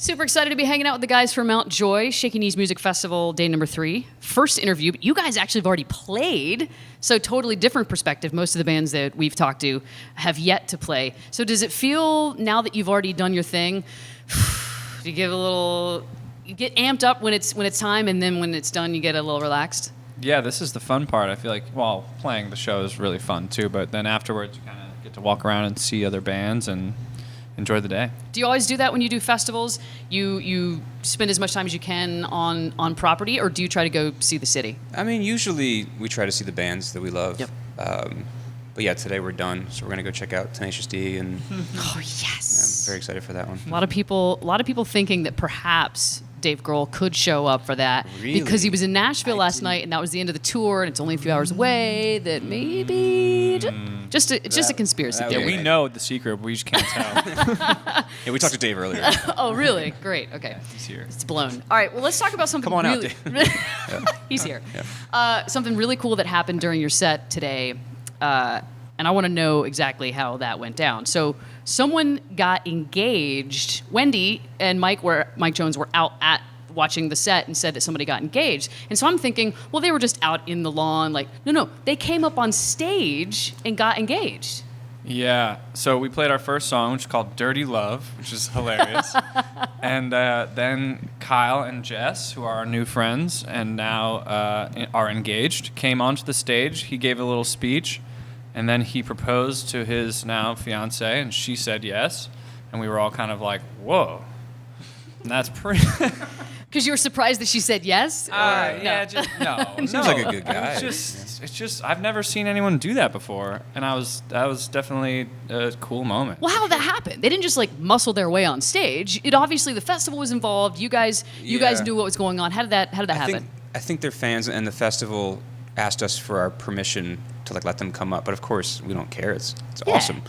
Super excited to be hanging out with the guys from Mount Joy, Shaky Knees Music Festival, day number 3. First interview, but you guys actually have already played, so totally different perspective. Most of the bands that we've talked to have yet to play. So does it feel, now that you've already done your thing, do you give a little, you get amped up when it's time, and then when it's done, you get a little relaxed? Yeah, this is the fun part. I feel like, well, playing the show is really fun too, but then afterwards you kind of get to walk around and see other bands and enjoy the day. Do you always do that when you do festivals? You spend as much time as you can on property, or do you try to go see the city? I mean, usually we try to see the bands that we love. Yep. But yeah, today we're done, so we're gonna go check out Tenacious D, and Oh, yes. yeah, I'm very excited for that one. A lot of people thinking that perhaps Dave Grohl could show up for that Really? because he was in Nashville last night, and that was the end of the tour, and it's only a few hours away. That maybe it's just a conspiracy that Yeah, theory. would we Right. know the secret, but we just can't tell. Yeah, we talked to Dave earlier. Oh, really? Great. Okay. He's here. It's blown. All right. Well, let's talk about something. Come on out, really, He's here. Something really cool that happened during your set today, and I want to know exactly how that went down. So, someone got engaged. Wendy and Mike Jones were out at watching the set and said that somebody got engaged. And so I'm thinking, well, they were just out in the lawn. Like, no, they came up on stage and got engaged. Yeah, so we played our first song, which is called Dirty Love, which is hilarious. And then Kyle and Jess, who are our new friends and now are engaged, came onto the stage. He gave a little speech, and then he proposed to his now fiancée, and she said yes. And we were all kind of like, whoa. And that's pretty... Because you were surprised that she said yes? Or yeah, no. Seems like a good guy. It's just I've never seen anyone do that before, and that was definitely a cool moment. Well, how did that happen? They didn't just like muscle their way on stage. It obviously the festival was involved. You guys Yeah. knew what was going on. How did that happen? I think their fans and the festival asked us for our permission to like let them come up, but of course we don't care. It's Yeah. awesome.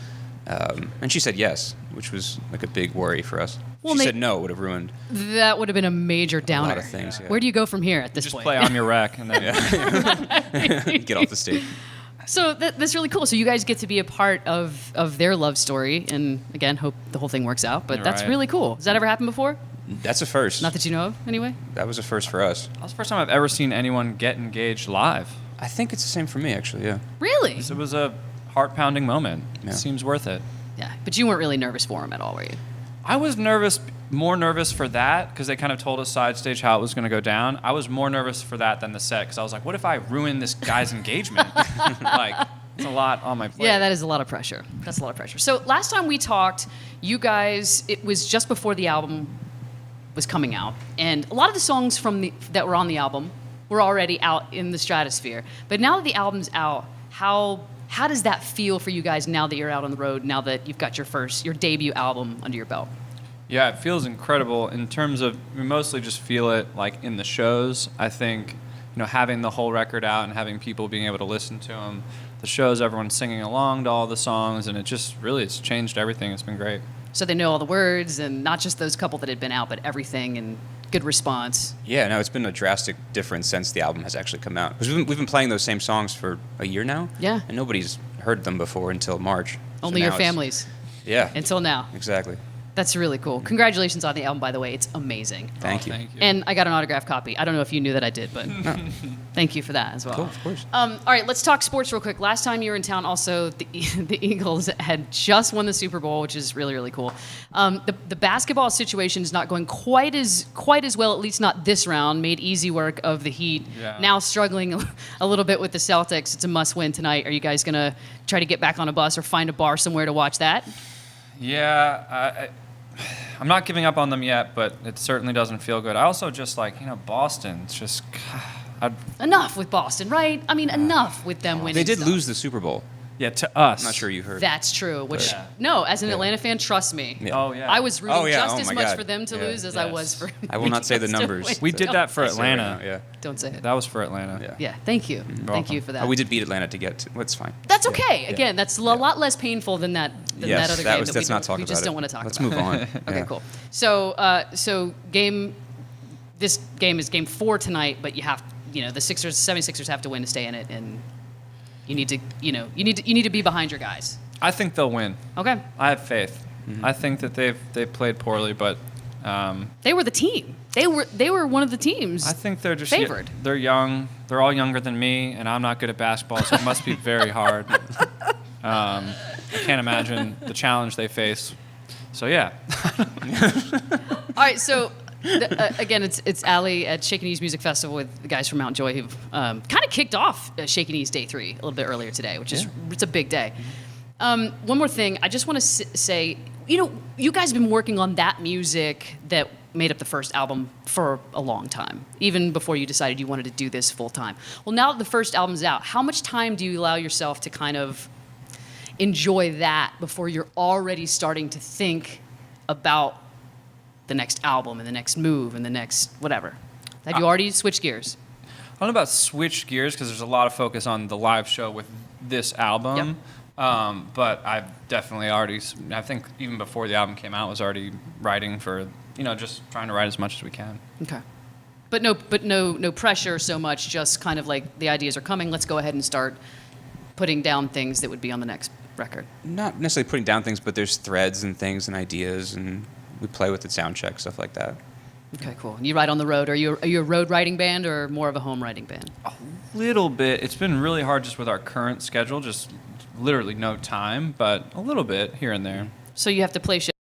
And she said yes, which was like a big worry for us. Well, She said no, it would have ruined That would have been a major downer. a lot of things. Yeah. Where do you go from here at this Just point? play on your rack, and then Get off the stage. So that's really cool. So you guys get to be a part of their love story, and again, hope the whole thing works out. But that's Right. really cool. Has that ever happened before? That's a first. Not that you know of, anyway. That was a first for us. that was the first time I've ever seen anyone get engaged live. I think it's the same for me, actually. Yeah. Really? It was a heart-pounding moment. Yeah. It seems worth it. Yeah. But you weren't really nervous for him at all, were you? I was more nervous for that, because they kind of told us side stage how it was going to go down. I was more nervous for that than the set, because I was like, what if I ruin this guy's engagement? Like, it's a lot on my plate. Yeah, that is a lot of pressure. That's a lot of pressure. So last time we talked, you guys, it was just before the album was coming out, and a lot of the songs that were on the album were already out in the stratosphere. But now that the album's out, how does that feel for you guys now that you're out on the road, now that you've got your debut album under your belt? Yeah, it feels incredible in terms of, we mostly just feel it like in the shows. I think, having the whole record out and having people being able to listen to them, the shows, everyone singing along to all the songs, and it's changed everything. It's been great. So they know all the words, and not just those couple that had been out, but everything, and good response. Yeah, no, it's been a drastic difference since the album has actually come out. Because we've been playing those same songs for a year now. Yeah. And nobody's heard them before until March. So Only now your it's- families. Yeah. Until now. Exactly. That's really cool. Congratulations on the album, by the way. It's amazing. Thank you. Thank you. And I got an autographed copy. I don't know if you knew that I did, but thank you for that as well. Cool, of course. All right, let's talk sports real quick. Last time you were in town, also, the Eagles had just won the Super Bowl, which is really, really cool. The basketball situation is not going quite as well, at least not this round. Made easy work of the Heat. Yeah. Now struggling a little bit with the Celtics. It's a must-win tonight. Are you guys going to try to get back on a bus or find a bar somewhere to watch that? Yeah, I'm not giving up on them yet, but it certainly doesn't feel good. I also just Boston. It's just, Enough with Boston, right? I mean, enough with them winning They did stuff. lose the Super Bowl. yeah, to us. I'm not sure you heard. That's true. Which Yeah. no, as an Atlanta fan, trust me. Yeah. Oh yeah. I was rooting Oh, yeah. just Oh, as my much God. for them to Yeah. lose as I Yes. was for. I will not say the us to numbers. win. We did that for I say it right Atlanta. now, Yeah. Don't say it. That was for Atlanta. Yeah. Yeah, thank you. Thank welcome. you for that. Oh, we did beat Atlanta to get to. Well, it's fine. That's okay. Yeah. Again, that's a lot less painful than that other Yes, game let's that not talk we about just it. don't want to talk Let's about. move on. Okay, Yeah. cool. So, this game is game 4 tonight, but you have, the 76ers have to win to stay in it, and you need to be behind your guys. I think they'll win. Okay. I have faith. I think that they've played poorly, but They were the team. They were one of the teams. I think they're just favored. They're young. They're all younger than me, and I'm not good at basketball, so it must be very hard. I can't imagine the challenge they face. So yeah. All right, so again, it's Allie at Shaky Knees Music Festival with the guys from Mount Joy who've kind of kicked off Shaky Knees Day 3 a little bit earlier today, which is it's a big day. One more thing, I just want to say, you guys have been working on that music that made up the first album for a long time, even before you decided you wanted to do this full time. Well, now that the first album's out, how much time do you allow yourself to kind of enjoy that before you're already starting to think about the next album and the next move and the next whatever? Have you already switched gears? I don't know about switch gears because there's a lot of focus on the live show with this album. Yep. But I've definitely already, I think even before the album came out, was already writing for, just trying to write as much as we can. Okay. But no pressure so much, just kind of like the ideas are coming, let's go ahead and start putting down things that would be on the next record. Not necessarily putting down things, but there's threads and things and ideas, and we play with the sound check, stuff like that. Okay, cool. And you write on the road. Are you a road writing band or more of a home writing band? A little bit. It's been really hard just with our current schedule, just literally no time, but a little bit here and there. So you have to play shows